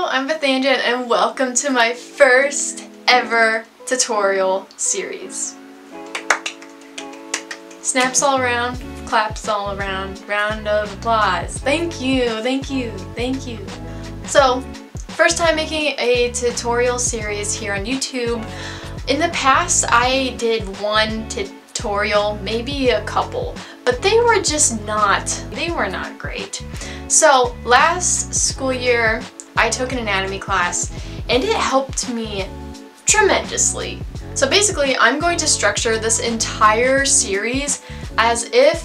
Hello, I'm Bethanjan and welcome to my first ever tutorial series. Snaps all around, claps all around, round of applause. Thank you, thank you, thank you. So, first time making a tutorial series here on YouTube. In the past, I did one tutorial, maybe a couple, but they were not great. So last school year, I took an anatomy class and it helped me tremendously. So basically, I'm going to structure this entire series as if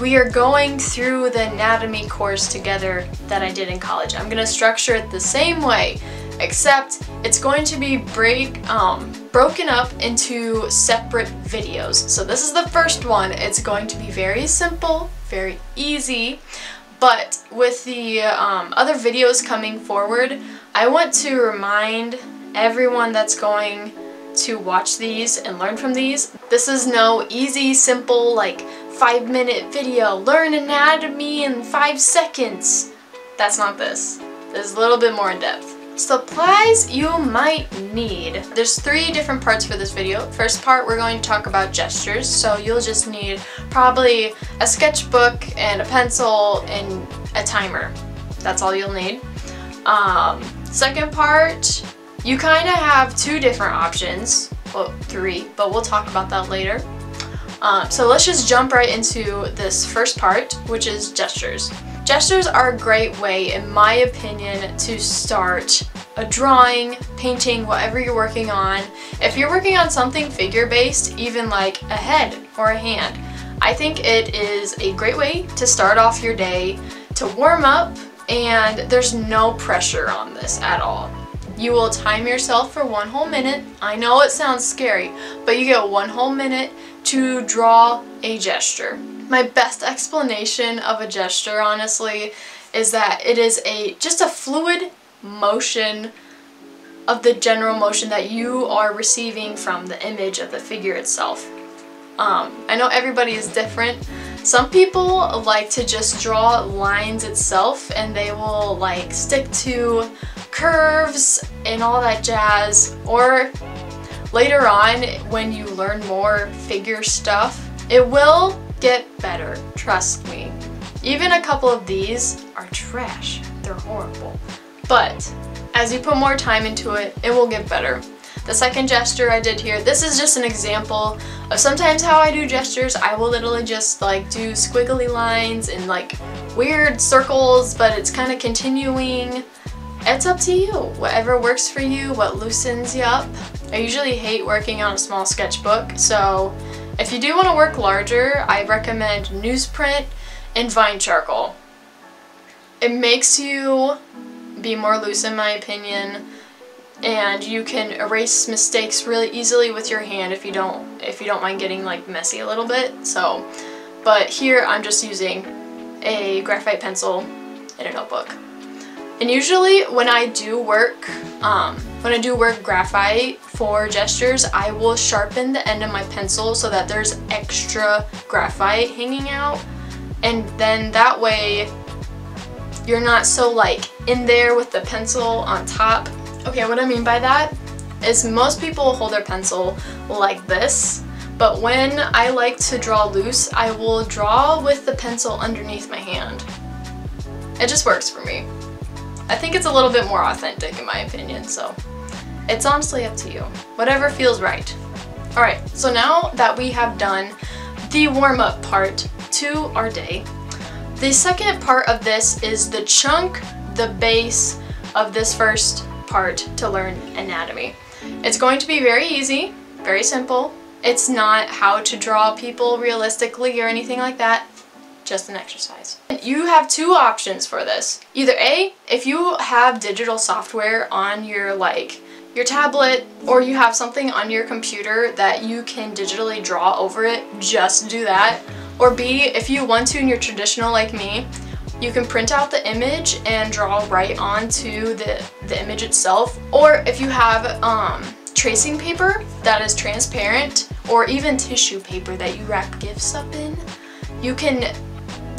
we are going through the anatomy course together that I did in college. I'm going to structure it the same way, except it's going to be broken up into separate videos. So this is the first one. It's going to be very simple, very easy, but with the other videos coming forward, I want to remind everyone that's going to watch these and learn from these, this is no easy, simple, like 5-minute video, learn anatomy in 5 seconds. That's not this. This is a little bit more in depth. Supplies you might need. There's 3 different parts for this video. First part, we're going to talk about gestures, so you'll just need probably a sketchbook and a pencil and a timer. That's all you'll need. Second part, you kind of have 2 different options. Well, 3, but we'll talk about that later. So let's just jump right into this first part, which is gestures. Gestures are a great way, in my opinion, to start a drawing, painting, whatever you're working on. If you're working on something figure-based, even like a head or a hand, I think it is a great way to start off your day, to warm up, and there's no pressure on this at all. You will time yourself for 1 whole minute. I know it sounds scary, but you get 1 whole minute to draw a gesture. My best explanation of a gesture, honestly, is that it is just a fluid motion of the general motion that you are receiving from the image of the figure itself. I know everybody is different. Some people like to just draw lines itself and they will like stick to curves and all that jazz, or later on when you learn more figure stuff, it will get better, trust me. Even a couple of these are trash, they're horrible. But as you put more time into it, it will get better. The second gesture I did here, this is just an example of sometimes how I do gestures. I will literally just like do squiggly lines and like weird circles, but it's kind of continuing. It's up to you, whatever works for you, what loosens you up. I usually hate working on a small sketchbook, so if you do want to work larger, I recommend newsprint and vine charcoal. It makes you be more loose, in my opinion, and you can erase mistakes really easily with your hand if you don't mind getting like messy a little bit. So, but here I'm just using a graphite pencil and a notebook. And usually when I do work graphite for gestures, I will sharpen the end of my pencil so that there's extra graphite hanging out, and then that way you're not so like in there with the pencil on top. Okay, what I mean by that is most people hold their pencil like this, but when I like to draw loose, I will draw with the pencil underneath my hand. It just works for me. I think it's a little bit more authentic in my opinion, so it's honestly up to you. Whatever feels right. Alright, so now that we have done the warm-up part to our day, the second part of this is the chunk, the base of this first part to learn anatomy. It's going to be very easy, very simple. It's not how to draw people realistically or anything like that. Just an exercise. You have 2 options for this. Either A, if you have digital software on your tablet, or you have something on your computer that you can digitally draw over it, just do that. Or B, if you want to and you're traditional like me, you can print out the image and draw right onto the image itself. Or if you have tracing paper that is transparent, or even tissue paper that you wrap gifts up in, you can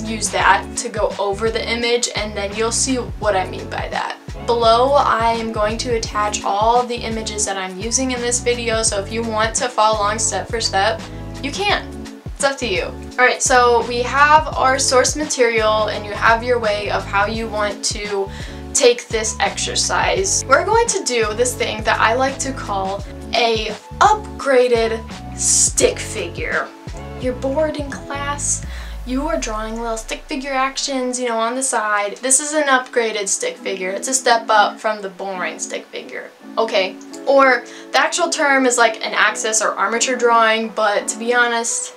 use that to go over the image, and then you'll see what I mean by that. Below, I am going to attach all the images that I'm using in this video, so if you want to follow along step for step, you can. It's up to you. Alright, so we have our source material and you have your way of how you want to take this exercise. We're going to do this thing that I like to call a upgraded stick figure. You're bored in class, you are drawing little stick figure actions, you know, on the side. This is an upgraded stick figure. It's a step up from the boring stick figure. Okay, or the actual term is like an axis or armature drawing, but to be honest,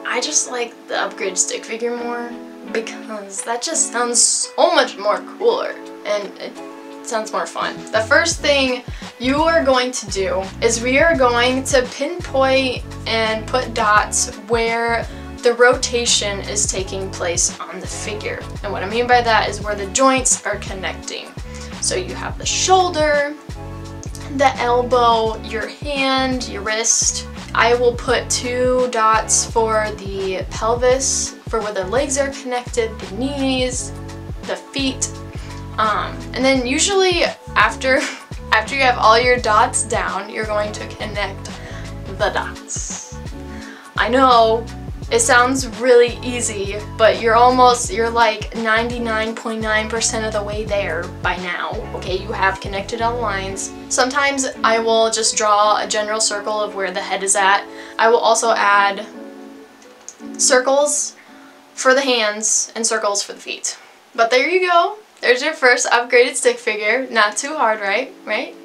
I just like the upgraded stick figure more because that just sounds so much more cooler and it sounds more fun. The first thing you are going to do is we are going to pinpoint and put dots where the rotation is taking place on the figure. And what I mean by that is where the joints are connecting. So you have the shoulder, the elbow, your hand, your wrist. I will put 2 dots for the pelvis, for where the legs are connected, the knees, the feet. And then usually after you have all your dots down, you're going to connect the dots. I know it sounds really easy, but you're like 99.9% of the way there by now. Okay, you have connected all lines. Sometimes I will just draw a general circle of where the head is at. I will also add circles for the hands and circles for the feet. But there you go. There's your first upgraded stick figure. Not too hard, right? Right?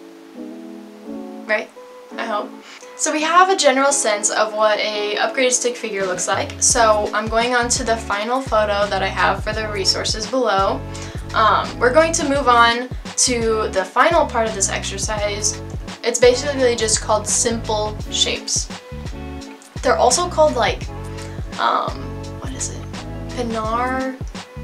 I hope. So we have a general sense of what a upgraded stick figure looks like. So I'm going on to the final photo that I have for the resources below. We're going to move on to the final part of this exercise. It's basically just called simple shapes. They're also called like, what is it? Pinar?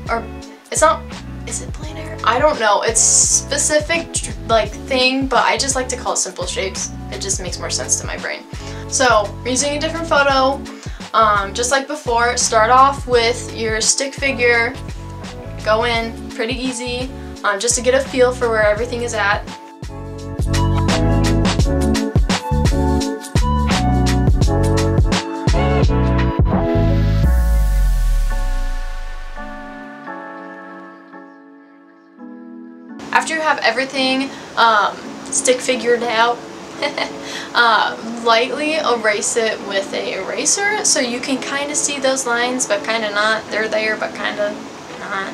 Or, it's not, is it planar? I don't know. It's specific like thing, but I just like to call it simple shapes. It just makes more sense to my brain. So we're using a different photo. Just like before, start off with your stick figure. Go in, pretty easy, just to get a feel for where everything is at. After you have everything stick figured out, lightly erase it with an eraser so you can kind of see those lines but kind of not. They're there but kind of not.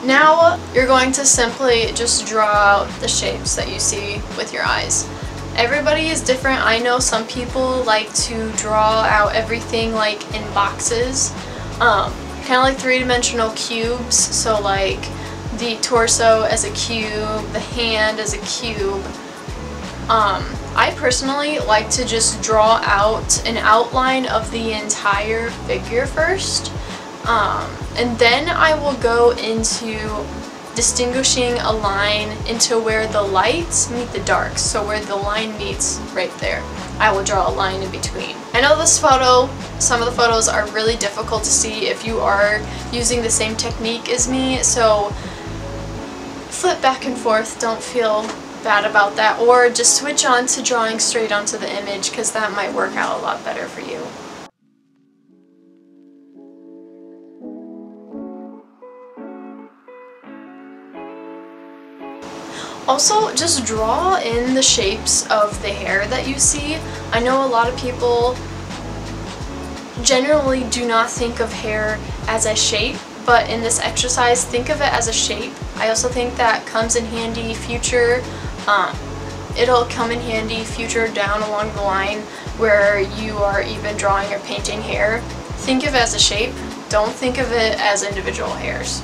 Now you're going to simply just draw out the shapes that you see with your eyes. Everybody is different. I know some people like to draw out everything like in boxes, kind of like three-dimensional cubes, so like the torso as a cube, the hand as a cube. I personally like to just draw out an outline of the entire figure first, and then I will go into distinguishing a line into where the lights meet the darks, so where the line meets right there. I will draw a line in between. I know this photo, some of the photos are really difficult to see if you are using the same technique as me, so flip back and forth, don't feel bad about that, or just switch on to drawing straight onto the image because that might work out a lot better for you. Also, just draw in the shapes of the hair that you see. I know a lot of people generally do not think of hair as a shape, but in this exercise, think of it as a shape. I also think that comes in handy future. It'll come in handy future down along the line where you are even drawing or painting hair. Think of it as a shape. Don't think of it as individual hairs.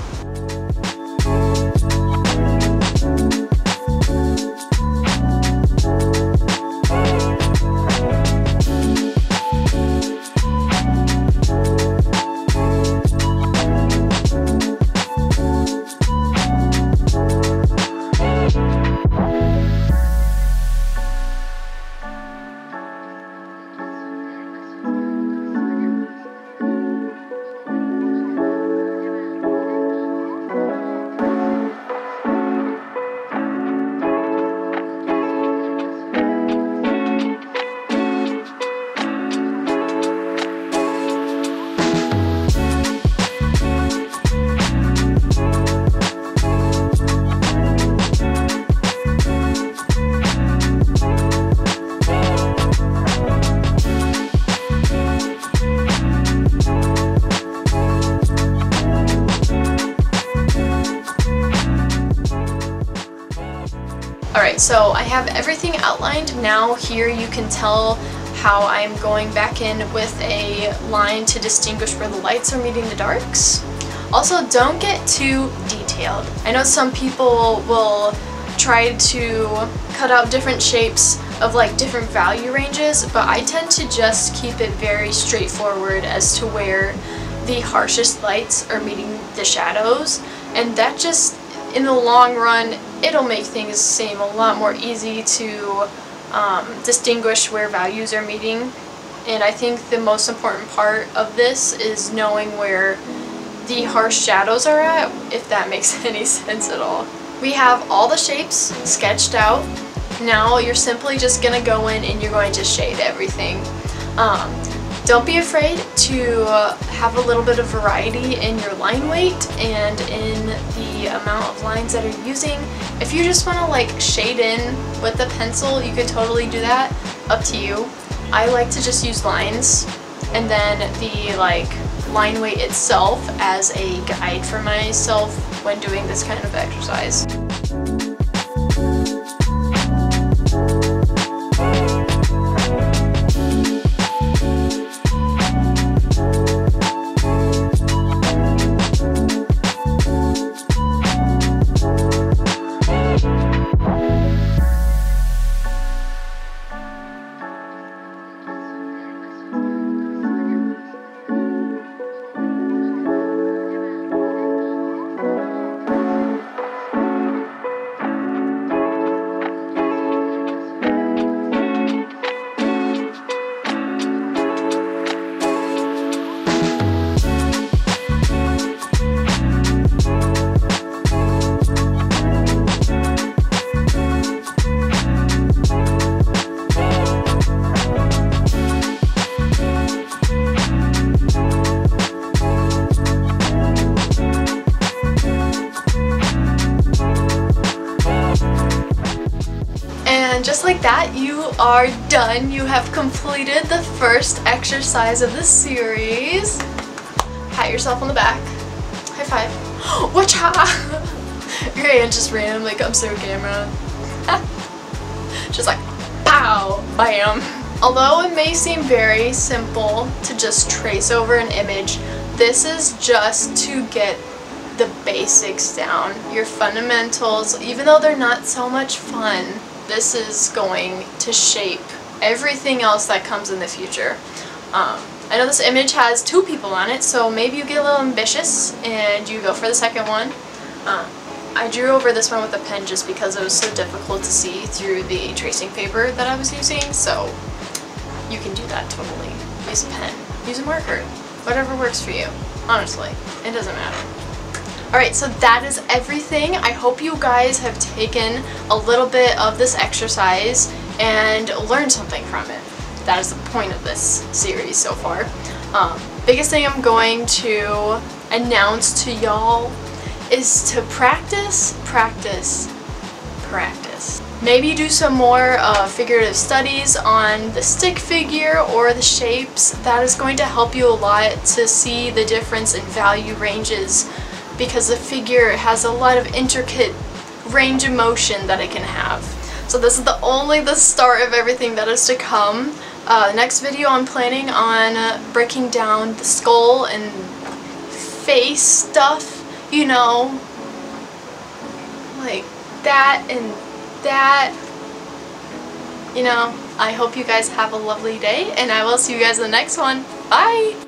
Alright, so I have everything outlined. Now here you can tell how I'm going back in with a line to distinguish where the lights are meeting the darks. Also, don't get too detailed. I know some people will try to cut out different shapes of like different value ranges, but I tend to just keep it very straightforward as to where the harshest lights are meeting the shadows, and that just, in the long run, it'll make things seem a lot more easy to distinguish where values are meeting. And I think the most important part of this is knowing where the harsh shadows are at, if that makes any sense at all. We have all the shapes sketched out. Now you're simply just gonna go in and you're going to shade everything. Don't be afraid to have a little bit of variety in your line weight and in the amount of lines that you're using. If you just want to like shade in with the pencil, you could totally do that, up to you. I like to just use lines and then the like line weight itself as a guide for myself when doing this kind of exercise. And just like that, you are done. You have completed the first exercise of the series. Pat yourself on the back. High five. Watcha! Your hand just randomly comes through camera. Just like, pow! Bam! Although it may seem very simple to just trace over an image, this is just to get the basics down, your fundamentals. Even though they're not so much fun, this is going to shape everything else that comes in the future. I know this image has 2 people on it, so maybe you get a little ambitious and you go for the second one. I drew over this one with a pen just because it was so difficult to see through the tracing paper that I was using, so you can do that totally. Use a pen, use a marker, whatever works for you. Honestly, it doesn't matter. Alright, so that is everything. I hope you guys have taken a little bit of this exercise and learned something from it. That is the point of this series so far. Biggest thing I'm going to announce to y'all is to practice, practice, practice. Maybe do some more figurative studies on the stick figure or the shapes. That is going to help you a lot to see the difference in value ranges, because the figure has a lot of intricate range of motion that it can have. So this is only the start of everything that is to come. Next video I'm planning on breaking down the skull and face stuff, you know, like that and that, you know. I hope you guys have a lovely day, and I will see you guys in the next one. Bye!